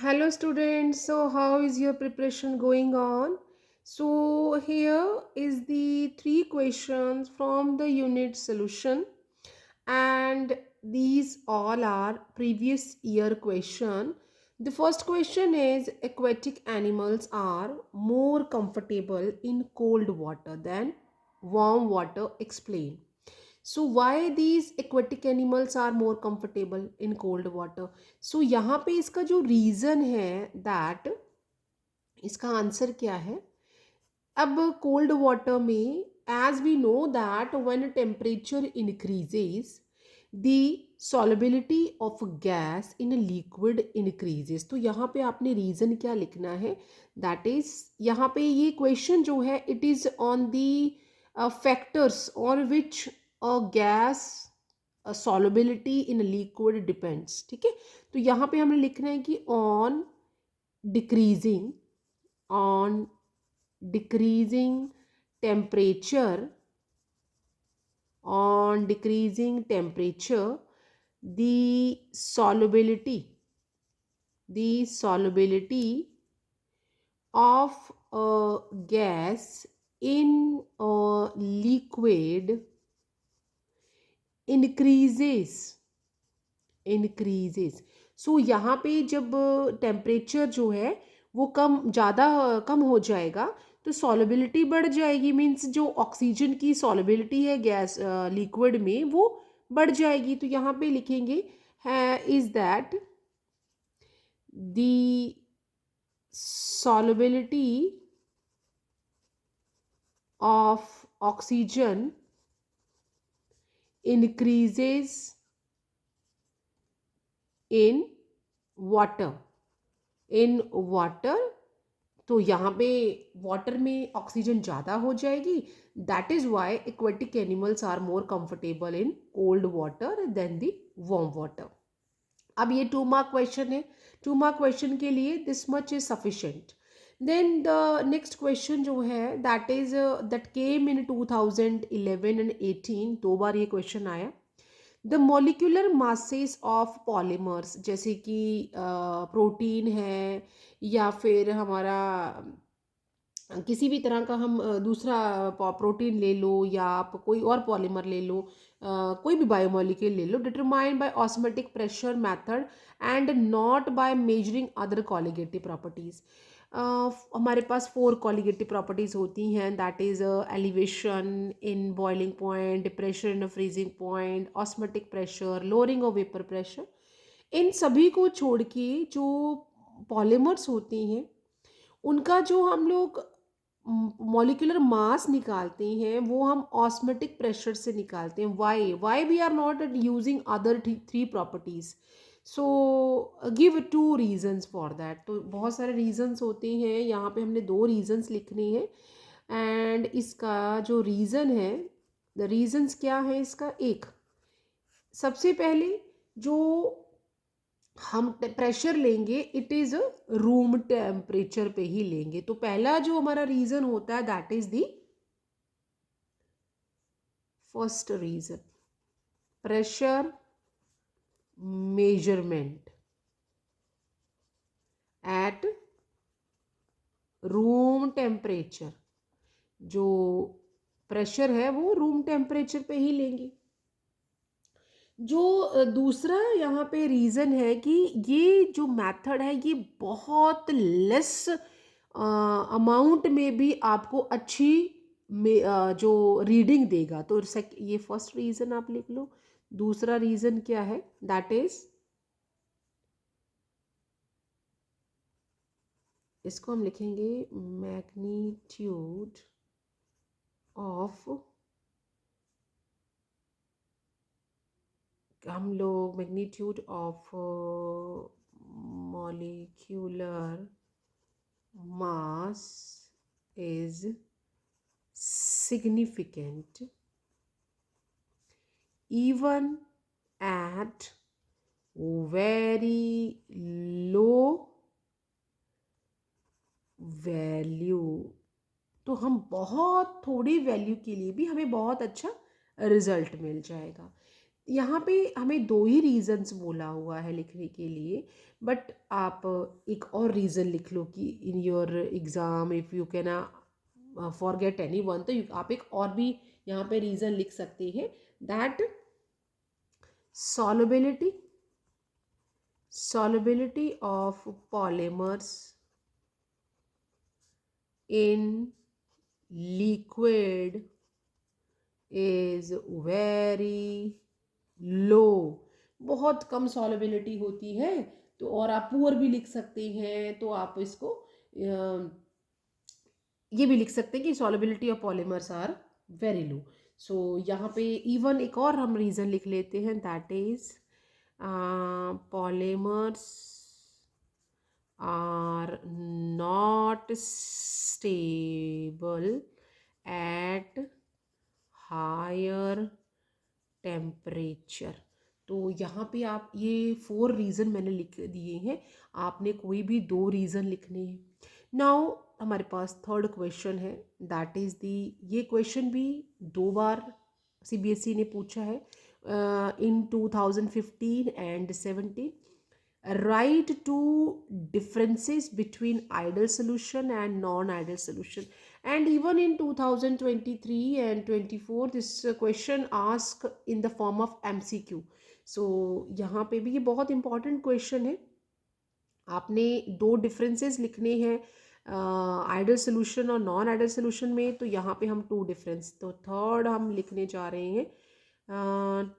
Hello students, so how is your preparation going on? So here is the three questions from the unit solution, and these all are previous year question. The first question is aquatic animals are more comfortable in cold water than warm water, explain. So why these aquatic animals are more comfortable in cold water? So यहाँ पे इसका जो reason है that इसका answer क्या है? अब cold water में as we know that when temperature increases the solubility of gas in liquid increases. तो यहाँ पे आपने रीज़न क्या लिखना है? दैट इज यहाँ पे ये क्वेश्चन जो है it is on the factors on which gas solubility in liquid depends। ठीक है, तो यहाँ पे हमें लिखना है कि decreasing on decreasing temperature on decreasing temperature the solubility of a gas in a liquid increases। सो यहाँ पे जब टेम्परेचर जो है वो ज़्यादा कम हो जाएगा तो सॉलिबिलिटी बढ़ जाएगी, मीन्स जो ऑक्सीजन की सॉलिबिलिटी है गैस लिक्विड में वो बढ़ जाएगी। तो यहाँ पे लिखेंगे है is that the solubility of oxygen increases in water। तो यहाँ पे वाटर में ऑक्सीजन ज़्यादा हो जाएगी, that is why aquatic animals are more comfortable in cold water than the warm water. अब ये 2 मार्क क्वेश्चन है, 2 मार्क क्वेश्चन के लिए this much is sufficient. Then the next question जो है दैट केम इन 2011 एंड 18, 2 बार ये question आया। The molecular masses of polymers, जैसे कि प्रोटीन है या फिर हमारा किसी भी तरह का हम दूसरा प्रोटीन ले लो या आप कोई और पॉलीमर ले लो, कोई भी बायोमोलिक्यूल ले लो, determined by osmotic pressure method and not by measuring other colligative properties. हमारे पास 4 कॉलिगेटिव प्रॉपर्टीज़ होती हैं, that is elevation in boiling point, pressure in freezing point, osmotic pressure, lowering of vapour pressure. इन सभी को छोड़ के जो पॉलीमर्स होती हैं उनका जो हम लोग मॉलिक्यूलर मास निकालते हैं वो हम ऑस्मेटिक प्रेशर से निकालते हैं। Why we are not using other 3 properties? So give 2 reasons for that. तो बहुत सारे रीजन्स होते हैं, यहाँ पे हमने 2 रीजन्स लिखने हैं। एंड इसका जो रीज़न है, द रीजन्स क्या है इसका? एक, सबसे पहले जो हम प्रेशर लेंगे इट इज़ रूम टेम्परेचर पे ही लेंगे। तो पहला जो हमारा रीज़न होता है that is the first reason, pressure measurement at room temperature. जो प्रेशर है वो रूम टेम्परेचर पे ही लेंगे। जो दूसरा यहाँ पे रीज़न है कि ये जो मेथड है ये बहुत लेस अमाउंट में भी आपको अच्छी जो रीडिंग देगा। तो ये फर्स्ट रीज़न आप लिख लो। दूसरा रीज़न क्या है? दैट इज़, इसको हम लिखेंगे मैग्नीट्यूड ऑफ, हम लोग magnitude of molecular mass is significant even at very low value. तो हम बहुत थोड़ी वैल्यू के लिए भी हमें बहुत अच्छा रिजल्ट मिल जाएगा। यहाँ पे हमें दो ही रीजंस बोला हुआ है लिखने के लिए, बट आप एक और रीज़न लिख लो कि in your exam if you can forget any one, तो आप एक और भी यहाँ पे रीज़न लिख सकते हैं, that solubility solubility of polymers in liquid is very low। बहुत कम solubility होती है। तो और आप पुअर भी लिख सकते हैं, तो आप इसको ये भी लिख सकते हैं कि solubility of polymers are very low। सो यहाँ पे इवन एक और हम रीज़न लिख लेते हैं, that is polymers are not stable at higher temperature। तो यहाँ पे आप ये 4 रीज़न मैंने लिख दिए हैं, आपने कोई भी 2 रीज़न लिखने हैं। नाउ हमारे पास थर्ड क्वेश्चन है, दैट इज़ दी, ये क्वेश्चन भी 2 बार CBSE ने पूछा है इन 2015 and 17। Write two differences between ideal solution and non-ideal solution, and even in 2023 and 24 this question asked in the form of MCQ। so यहाँ पे भी ये बहुत important question है, आपने 2 differences लिखने हैं आइडल सोल्यूशन और नॉन आइडल सोल्यूशन में। तो यहाँ पे हम 2 डिफरेंस, तो थर्ड हम लिखने जा रहे हैं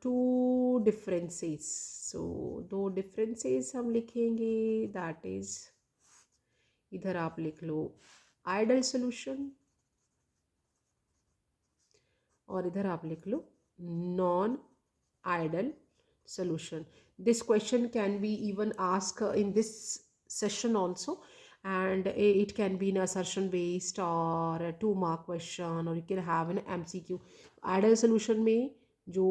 2 डिफरेंसेस। सो 2 डिफरेंसेस हम लिखेंगे, दैट इज, इधर आप लिख लो आइडल सोल्यूशन और इधर आप लिख लो non ideal solution। This question can be even asked in this session also, and it can be an assertion based or a 2 mark question, or you can have an MCQ। Ideal solution में जो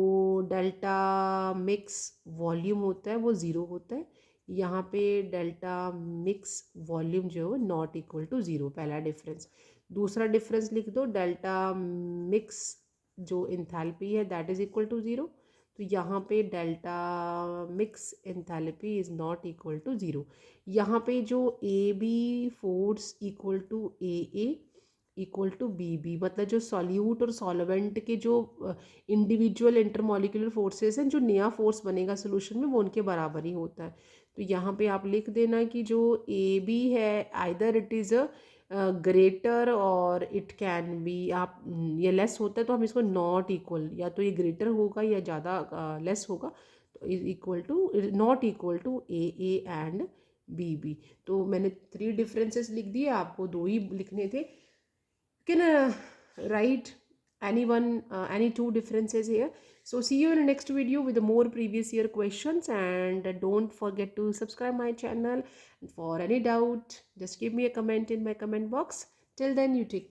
delta mix volume होता है वो zero होता है, यहाँ पे delta mix volume जो है नॉट इक्वल टू ज़ीरो, पहला डिफरेंस। दूसरा डिफरेंस लिख दो, डेल्टा मिक्स जो इंथैल्पी है that is equal to zero. तो यहाँ पे delta mix enthalpy is not equal to zero. यहाँ पे जो AB force equal to AA equal to BB, मतलब जो सॉल्यूट और सॉल्वेंट के जो इंडिविजुअल इंटरमॉलिक्यूलर फोर्सेस हैं, जो नया फोर्स बनेगा सोल्यूशन में वो उनके बराबर ही होता है। तो यहाँ पे आप लिख देना कि जो AB है either it is a greater और इट कैन बी, आप ये लेस होता है तो हम इसको नॉट इक्वल, या तो ये ग्रेटर होगा या ज़्यादा लेस होगा, तो is equal to, not equal to AA and BB। तो मैंने 3 डिफरेंसेस लिख दिए, आपको 2 ही लिखने थे। Can write any 2 differences here। So see you in the next video with the more previous year questions, and don't forget to subscribe my channel। For any doubt just give me a comment in my comment box। Till then you take